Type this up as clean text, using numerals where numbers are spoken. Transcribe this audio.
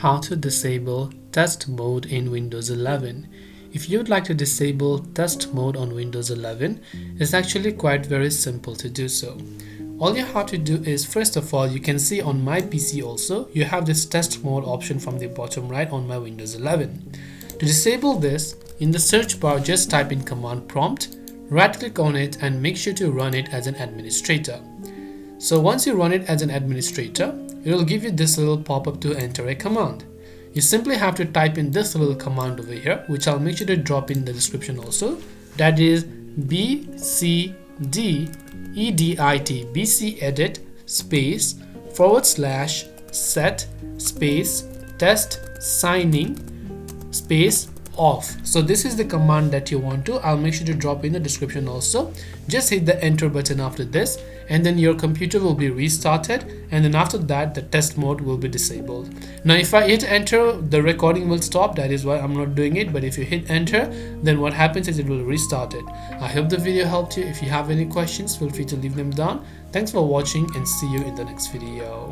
how to disable test mode in Windows 11. If you'd like to disable test mode on Windows 11, it's actually quite very simple to do so. All you have to do is, first of all, you can see on my PC also, you have this test mode option from the bottom right on my Windows 11. To disable this, in the search bar, just type in command prompt, right click on it and make sure to run it as an administrator. So once you run it as an administrator, it will give you this little pop-up to enter a command. You simply have to type in this little command over here, which I'll make sure to drop in the description also. That is bcdedit, bcdedit space / set space test signing space off. So this is the command that you want to. I'll make sure to drop in the description also. Just hit the enter button after this, and then your computer will be restarted, and then after that the test mode will be disabled. Now if I hit enter, the recording will stop. That is why I'm not doing it, but if you hit enter, then what happens is it will restart it. I hope the video helped you. If you have any questions, feel free to leave them down. Thanks for watching and see you in the next video.